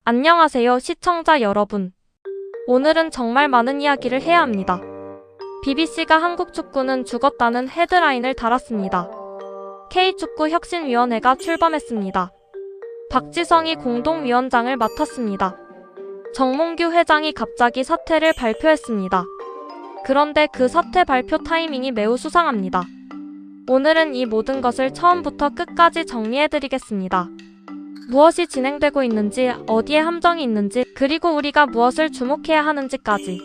안녕하세요, 시청자 여러분. 오늘은 정말 많은 이야기를 해야 합니다. BBC가 한국 축구는 죽었다는 헤드라인을 달았습니다. K축구혁신위원회가 출범했습니다. 박지성이 공동위원장을 맡았습니다. 정몽규 회장이 갑자기 사퇴를 발표했습니다. 그런데 그 사퇴 발표 타이밍이 매우 수상합니다. 오늘은 이 모든 것을 처음부터 끝까지 정리해드리겠습니다. 무엇이 진행되고 있는지, 어디에 함정이 있는지, 그리고 우리가 무엇을 주목해야 하는지까지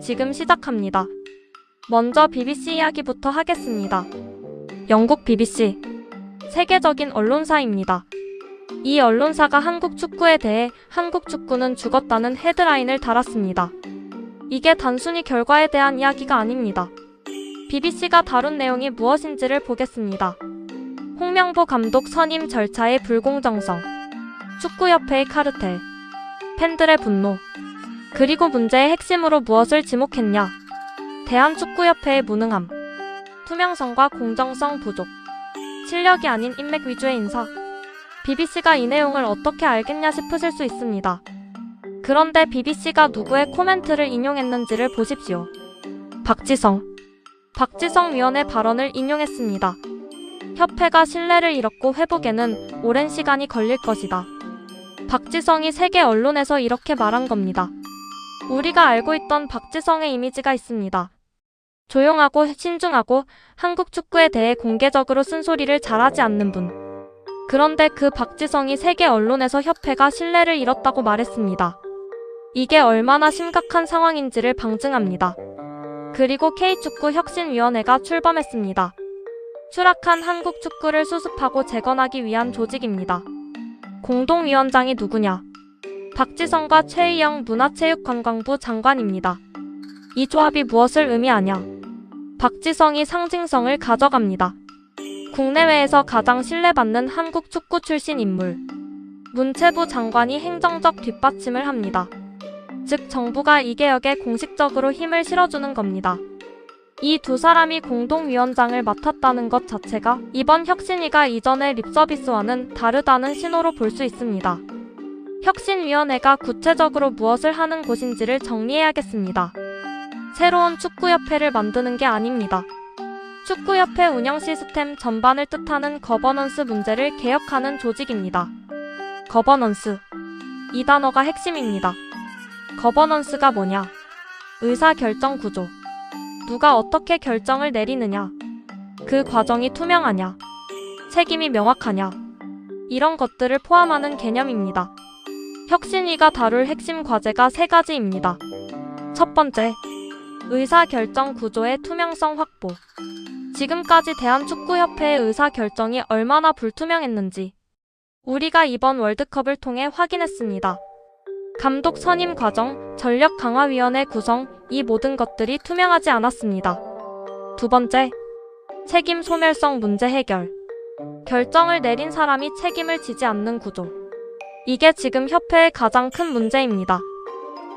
지금 시작합니다. 먼저 BBC 이야기부터 하겠습니다. 영국 BBC, 세계적인 언론사입니다. 이 언론사가 한국 축구에 대해 한국 축구는 죽었다는 헤드라인을 달았습니다. 이게 단순히 결과에 대한 이야기가 아닙니다. BBC가 다룬 내용이 무엇인지를 보겠습니다. 홍명보 감독 선임 절차의 불공정성, 축구협회의 카르텔, 팬들의 분노, 그리고 문제의 핵심으로 무엇을 지목했냐? 대한축구협회의 무능함, 투명성과 공정성 부족, 실력이 아닌 인맥 위주의 인사. BBC가 이 내용을 어떻게 알겠냐 싶으실 수 있습니다. 그런데 BBC가 누구의 코멘트를 인용했는지를 보십시오. 박지성 위원의 발언을 인용했습니다. 협회가 신뢰를 잃었고 회복에는 오랜 시간이 걸릴 것이다. 박지성이 세계 언론에서 이렇게 말한 겁니다. 우리가 알고 있던 박지성의 이미지가 있습니다. 조용하고 신중하고 한국 축구에 대해 공개적으로 쓴소리를 잘하지 않는 분. 그런데 그 박지성이 세계 언론에서 협회가 신뢰를 잃었다고 말했습니다. 이게 얼마나 심각한 상황인지를 방증합니다. 그리고 K축구혁신위원회가 출범했습니다. 추락한 한국 축구를 수습하고 재건하기 위한 조직입니다. 공동위원장이 누구냐? 박지성과 최희영 문화체육관광부 장관입니다. 이 조합이 무엇을 의미하냐? 박지성이 상징성을 가져갑니다. 국내외에서 가장 신뢰받는 한국 축구 출신 인물. 문체부 장관이 행정적 뒷받침을 합니다. 즉 정부가 이 개혁에 공식적으로 힘을 실어주는 겁니다. 이 두 사람이 공동위원장을 맡았다는 것 자체가 이번 혁신위가 이전의 립서비스와는 다르다는 신호로 볼 수 있습니다. 혁신위원회가 구체적으로 무엇을 하는 곳인지를 정리해야겠습니다. 새로운 축구협회를 만드는 게 아닙니다. 축구협회 운영 시스템 전반을 뜻하는 거버넌스 문제를 개혁하는 조직입니다. 거버넌스. 이 단어가 핵심입니다. 거버넌스가 뭐냐? 의사결정 구조. 누가 어떻게 결정을 내리느냐? 그 과정이 투명하냐? 책임이 명확하냐? 이런 것들을 포함하는 개념입니다. 혁신위가 다룰 핵심 과제가 세 가지입니다. 첫 번째, 의사결정 구조의 투명성 확보. 지금까지 대한축구협회의 의사결정이 얼마나 불투명했는지 우리가 이번 월드컵을 통해 확인했습니다. 감독 선임 과정, 전력 강화위원회 구성, 이 모든 것들이 투명하지 않았습니다. 두 번째, 책임 소멸성 문제 해결. 결정을 내린 사람이 책임을 지지 않는 구조. 이게 지금 협회의 가장 큰 문제입니다.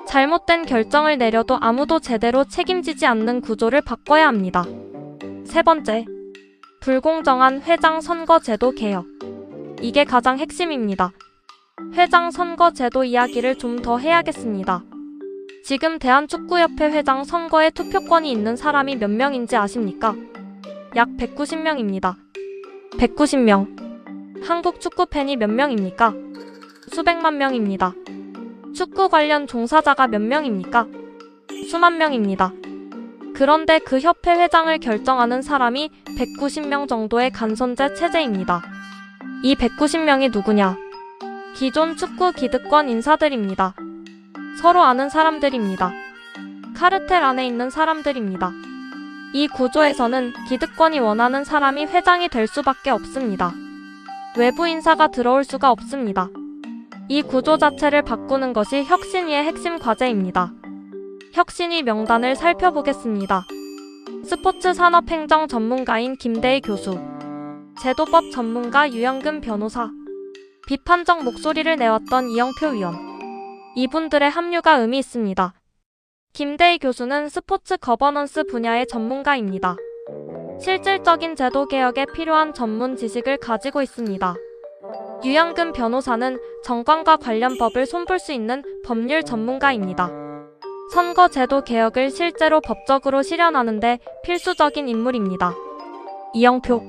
잘못된 결정을 내려도 아무도 제대로 책임지지 않는 구조를 바꿔야 합니다. 세 번째, 불공정한 회장 선거 제도 개혁. 이게 가장 핵심입니다. 회장 선거 제도 이야기를 좀 더 해야겠습니다. 지금 대한축구협회 회장 선거에 투표권이 있는 사람이 몇 명인지 아십니까? 약 190명입니다. 190명. 한국 축구 팬이 몇 명입니까? 수백만 명입니다. 축구 관련 종사자가 몇 명입니까? 수만 명입니다. 그런데 그 협회 회장을 결정하는 사람이 190명 정도의 간선제 체제입니다. 이 190명이 누구냐? 기존 축구 기득권 인사들입니다. 서로 아는 사람들입니다. 카르텔 안에 있는 사람들입니다. 이 구조에서는 기득권이 원하는 사람이 회장이 될 수밖에 없습니다. 외부 인사가 들어올 수가 없습니다. 이 구조 자체를 바꾸는 것이 혁신위의 핵심 과제입니다. 혁신위 명단을 살펴보겠습니다. 스포츠 산업행정 전문가인 김대희 교수, 제도법 전문가 유영근 변호사, 비판적 목소리를 내왔던 이영표 위원. 이분들의 합류가 의미 있습니다. 김대희 교수는 스포츠 거버넌스 분야의 전문가입니다. 실질적인 제도 개혁에 필요한 전문 지식을 가지고 있습니다. 유영근 변호사는 정관과 관련 법을 손볼 수 있는 법률 전문가입니다. 선거제도 개혁을 실제로 법적으로 실현하는 데 필수적인 인물입니다. 이영표.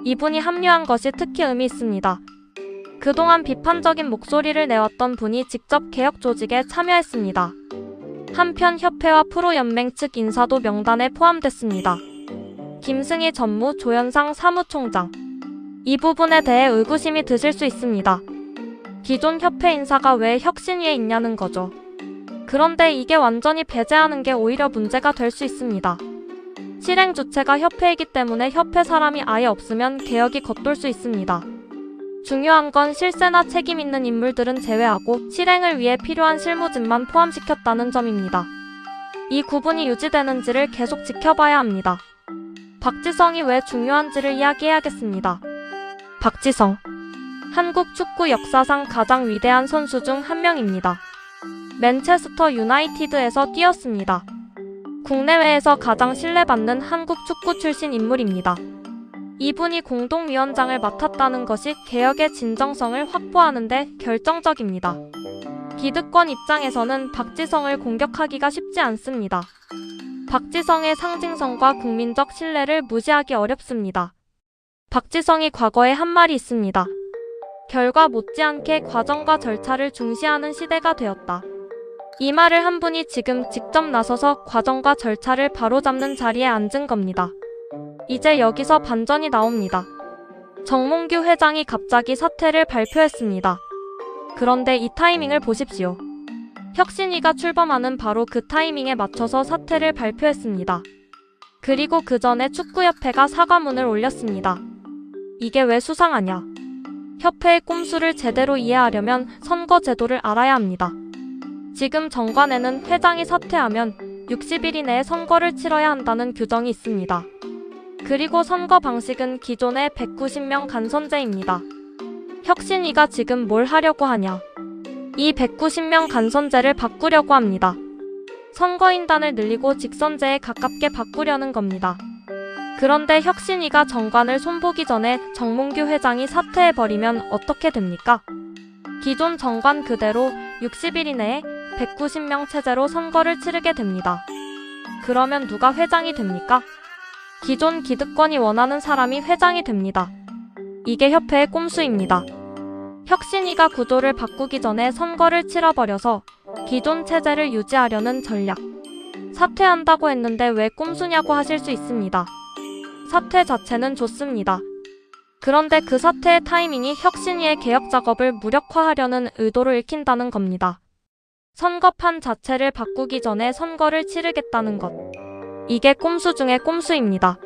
이분이 합류한 것이 특히 의미 있습니다. 그동안 비판적인 목소리를 내왔던 분이 직접 개혁 조직에 참여했습니다. 한편 협회와 프로연맹 측 인사도 명단에 포함됐습니다. 김승희 전무 조현상 사무총장. 이 부분에 대해 의구심이 드실 수 있습니다. 기존 협회 인사가 왜 혁신위에 있냐는 거죠. 그런데 이게 완전히 배제하는 게 오히려 문제가 될 수 있습니다. 실행 주체가 협회이기 때문에 협회 사람이 아예 없으면 개혁이 겉돌 수 있습니다. 중요한 건 실세나 책임 있는 인물들은 제외하고 실행을 위해 필요한 실무진만 포함시켰다는 점입니다. 이 구분이 유지되는지를 계속 지켜봐야 합니다. 박지성이 왜 중요한지를 이야기해야겠습니다. 박지성. 한국 축구 역사상 가장 위대한 선수 중 한 명입니다. 맨체스터 유나이티드에서 뛰었습니다. 국내외에서 가장 신뢰받는 한국 축구 출신 인물입니다. 이분이 공동위원장을 맡았다는 것이 개혁의 진정성을 확보하는 데 결정적입니다. 기득권 입장에서는 박지성을 공격하기가 쉽지 않습니다. 박지성의 상징성과 국민적 신뢰를 무시하기 어렵습니다. 박지성이 과거에 한 말이 있습니다. 결과 못지않게 과정과 절차를 중시하는 시대가 되었다. 이 말을 한 분이 지금 직접 나서서 과정과 절차를 바로잡는 자리에 앉은 겁니다. 이제 여기서 반전이 나옵니다. 정몽규 회장이 갑자기 사퇴를 발표했습니다. 그런데 이 타이밍을 보십시오. 혁신위가 출범하는 바로 그 타이밍에 맞춰서 사퇴를 발표했습니다. 그리고 그 전에 축구협회가 사과문을 올렸습니다. 이게 왜 수상하냐? 협회의 꼼수를 제대로 이해하려면 선거제도를 알아야 합니다. 지금 정관에는 회장이 사퇴하면 60일 이내에 선거를 치러야 한다는 규정이 있습니다. 그리고 선거 방식은 기존의 190명 간선제입니다. 혁신위가 지금 뭘 하려고 하냐? 이 190명 간선제를 바꾸려고 합니다. 선거인단을 늘리고 직선제에 가깝게 바꾸려는 겁니다. 그런데 혁신위가 정관을 손보기 전에 정몽규 회장이 사퇴해버리면 어떻게 됩니까? 기존 정관 그대로 60일 이내에 190명 체제로 선거를 치르게 됩니다. 그러면 누가 회장이 됩니까? 기존 기득권이 원하는 사람이 회장이 됩니다. 이게 협회의 꼼수입니다. 혁신위가 구조를 바꾸기 전에 선거를 치러버려서 기존 체제를 유지하려는 전략. 사퇴한다고 했는데 왜 꼼수냐고 하실 수 있습니다. 사퇴 자체는 좋습니다. 그런데 그 사퇴의 타이밍이 혁신위의 개혁 작업을 무력화하려는 의도로 읽힌다는 겁니다. 선거판 자체를 바꾸기 전에 선거를 치르겠다는 것. 이게 꼼수 중의 꼼수입니다.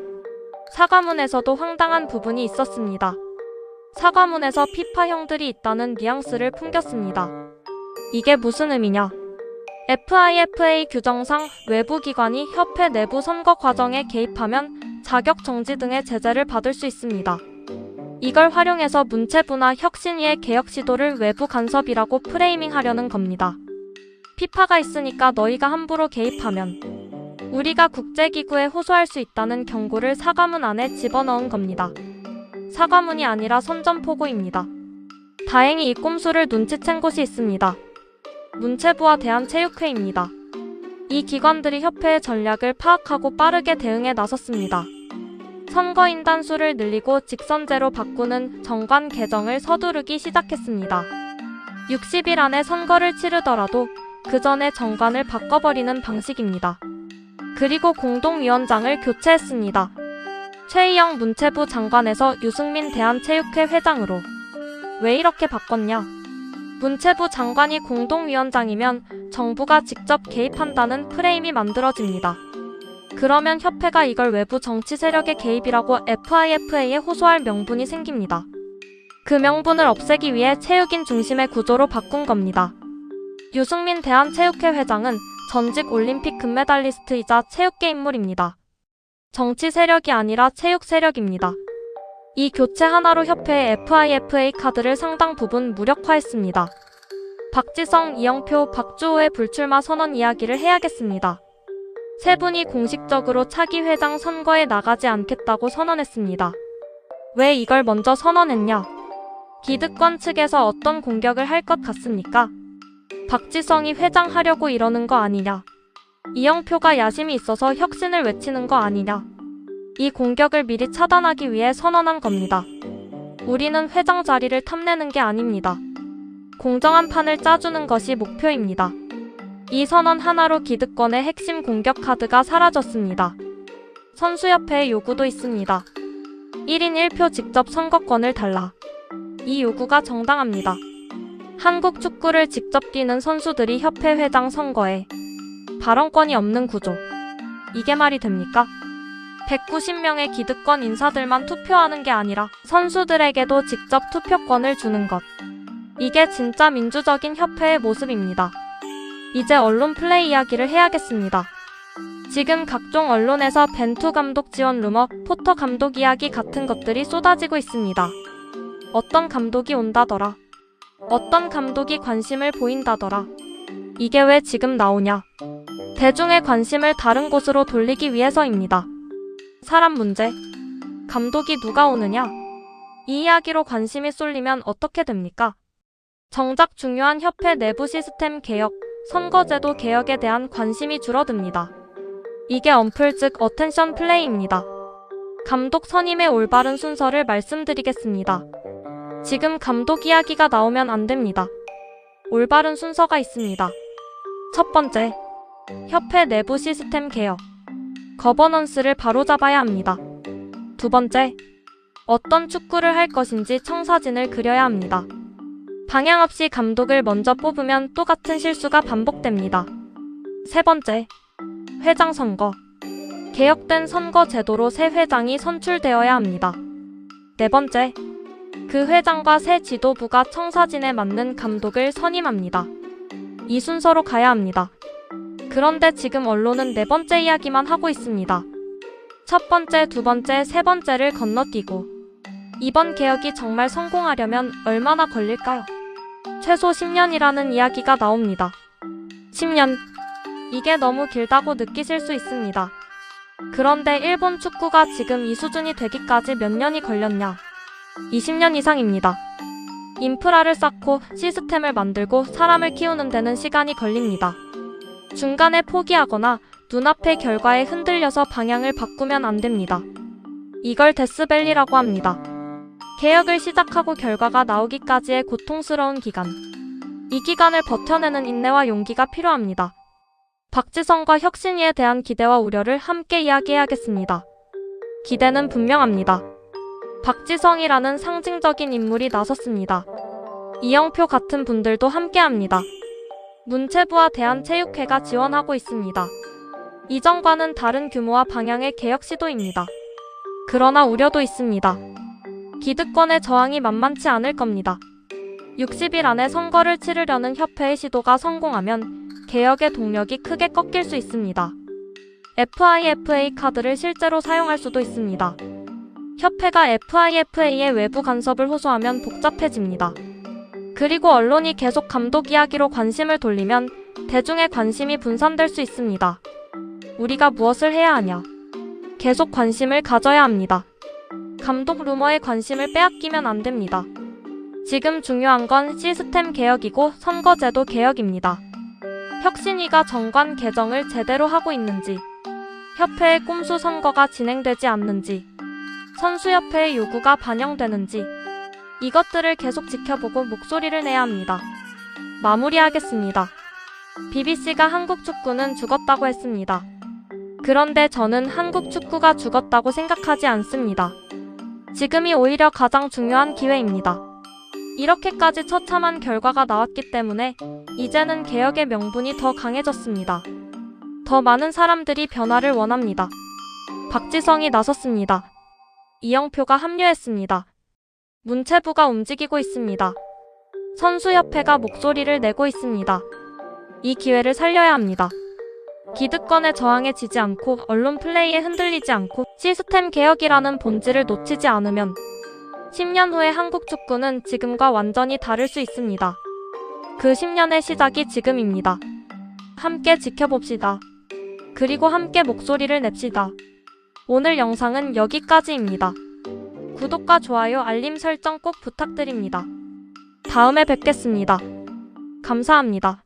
사과문에서도 황당한 부분이 있었습니다. 사과문에서 피파형들이 있다는 뉘앙스를 풍겼습니다. 이게 무슨 의미냐? FIFA 규정상 외부 기관이 협회 내부 선거 과정에 개입하면 자격 정지 등의 제재를 받을 수 있습니다. 이걸 활용해서 문체부나 혁신위의 개혁 시도를 외부 간섭이라고 프레이밍하려는 겁니다. 피파가 있으니까 너희가 함부로 개입하면 우리가 국제기구에 호소할 수 있다는 경고를 사과문 안에 집어넣은 겁니다. 사과문이 아니라 선전포고입니다. 다행히 이 꼼수를 눈치챈 곳이 있습니다. 문체부와 대한체육회입니다. 이 기관들이 협회의 전략을 파악하고 빠르게 대응에 나섰습니다. 선거인단 수를 늘리고 직선제로 바꾸는 정관 개정을 서두르기 시작했습니다. 60일 안에 선거를 치르더라도 그 전에 정관을 바꿔버리는 방식입니다. 그리고 공동위원장을 교체했습니다. 최희영 문체부 장관에서 유승민 대한체육회 회장으로. 왜 이렇게 바꿨냐? 문체부 장관이 공동위원장이면 정부가 직접 개입한다는 프레임이 만들어집니다. 그러면 협회가 이걸 외부 정치 세력의 개입이라고 FIFA에 호소할 명분이 생깁니다. 그 명분을 없애기 위해 체육인 중심의 구조로 바꾼 겁니다. 유승민 대한체육회 회장은 전직 올림픽 금메달리스트이자 체육계 인물입니다. 정치 세력이 아니라 체육 세력입니다. 이 교체 하나로 협회의 FIFA 카드를 상당 부분 무력화했습니다. 박지성, 이영표, 박주호의 불출마 선언 이야기를 해야겠습니다. 세 분이 공식적으로 차기 회장 선거에 나가지 않겠다고 선언했습니다. 왜 이걸 먼저 선언했냐? 기득권 측에서 어떤 공격을 할 것 같습니까? 박지성이 회장하려고 이러는 거 아니냐? 이영표가 야심이 있어서 혁신을 외치는 거 아니냐? 이 공격을 미리 차단하기 위해 선언한 겁니다. 우리는 회장 자리를 탐내는 게 아닙니다. 공정한 판을 짜주는 것이 목표입니다. 이 선언 하나로 기득권의 핵심 공격 카드가 사라졌습니다. 선수협회의 요구도 있습니다. 1인 1표 직접 선거권을 달라. 이 요구가 정당합니다. 한국 축구를 직접 뛰는 선수들이 협회 회장 선거에 발언권이 없는 구조. 이게 말이 됩니까? 190명의 기득권 인사들만 투표하는 게 아니라 선수들에게도 직접 투표권을 주는 것. 이게 진짜 민주적인 협회의 모습입니다. 이제 언론 플레이 이야기를 해야겠습니다. 지금 각종 언론에서 벤투 감독 지원 루머, 포터 감독 이야기 같은 것들이 쏟아지고 있습니다. 어떤 감독이 온다더라. 어떤 감독이 관심을 보인다더라. 이게 왜 지금 나오냐? 대중의 관심을 다른 곳으로 돌리기 위해서입니다. 사람 문제. 감독이 누가 오느냐? 이 이야기로 관심이 쏠리면 어떻게 됩니까? 정작 중요한 협회 내부 시스템 개혁, 선거제도 개혁에 대한 관심이 줄어듭니다. 이게 언플 즉 어텐션 플레이입니다. 감독 선임의 올바른 순서를 말씀드리겠습니다. 지금 감독 이야기가 나오면 안 됩니다. 올바른 순서가 있습니다. 첫 번째, 협회 내부 시스템 개혁. 거버넌스를 바로잡아야 합니다. 두 번째, 어떤 축구를 할 것인지 청사진을 그려야 합니다. 방향 없이 감독을 먼저 뽑으면 똑같은 실수가 반복됩니다. 세 번째, 회장 선거. 개혁된 선거 제도로 새 회장이 선출되어야 합니다. 네 번째, 그 회장과 새 지도부가 청사진에 맞는 감독을 선임합니다. 이 순서로 가야 합니다. 그런데 지금 언론은 네 번째 이야기만 하고 있습니다. 첫 번째, 두 번째, 세 번째를 건너뛰고 이번 개혁이 정말 성공하려면 얼마나 걸릴까요? 최소 10년이라는 이야기가 나옵니다. 10년. 이게 너무 길다고 느끼실 수 있습니다. 그런데 일본 축구가 지금 이 수준이 되기까지 몇 년이 걸렸냐? 20년 이상입니다. 인프라를 쌓고 시스템을 만들고 사람을 키우는 데는 시간이 걸립니다. 중간에 포기하거나 눈앞의 결과에 흔들려서 방향을 바꾸면 안 됩니다. 이걸 데스밸리라고 합니다. 개혁을 시작하고 결과가 나오기까지의 고통스러운 기간. 이 기간을 버텨내는 인내와 용기가 필요합니다. 박지성과 혁신위에 대한 기대와 우려를 함께 이야기해야겠습니다. 기대는 분명합니다. 박지성이라는 상징적인 인물이 나섰습니다. 이영표 같은 분들도 함께합니다. 문체부와 대한체육회가 지원하고 있습니다. 이전과는 다른 규모와 방향의 개혁 시도입니다. 그러나 우려도 있습니다. 기득권의 저항이 만만치 않을 겁니다. 60일 안에 선거를 치르려는 협회의 시도가 성공하면 개혁의 동력이 크게 꺾일 수 있습니다. FIFA 카드를 실제로 사용할 수도 있습니다. 협회가 FIFA의 외부 간섭을 호소하면 복잡해집니다. 그리고 언론이 계속 감독 이야기로 관심을 돌리면 대중의 관심이 분산될 수 있습니다. 우리가 무엇을 해야 하냐? 계속 관심을 가져야 합니다. 감독 루머에 관심을 빼앗기면 안 됩니다. 지금 중요한 건 시스템 개혁이고 선거제도 개혁입니다. 혁신위가 정관 개정을 제대로 하고 있는지, 협회의 꼼수 선거가 진행되지 않는지, 선수협회의 요구가 반영되는지 이것들을 계속 지켜보고 목소리를 내야 합니다. 마무리하겠습니다. BBC가 한국 축구는 죽었다고 했습니다. 그런데 저는 한국 축구가 죽었다고 생각하지 않습니다. 지금이 오히려 가장 중요한 기회입니다. 이렇게까지 처참한 결과가 나왔기 때문에 이제는 개혁의 명분이 더 강해졌습니다. 더 많은 사람들이 변화를 원합니다. 박지성이 나섰습니다. 이영표가 합류했습니다. 문체부가 움직이고 있습니다. 선수협회가 목소리를 내고 있습니다. 이 기회를 살려야 합니다. 기득권의 저항에 지지 않고 언론 플레이에 흔들리지 않고 시스템 개혁이라는 본질을 놓치지 않으면 10년 후에 한국 축구는 지금과 완전히 다를 수 있습니다. 그 10년의 시작이 지금입니다. 함께 지켜봅시다. 그리고 함께 목소리를 냅시다. 오늘 영상은 여기까지입니다. 구독과 좋아요, 알림 설정 꼭 부탁드립니다. 다음에 뵙겠습니다. 감사합니다.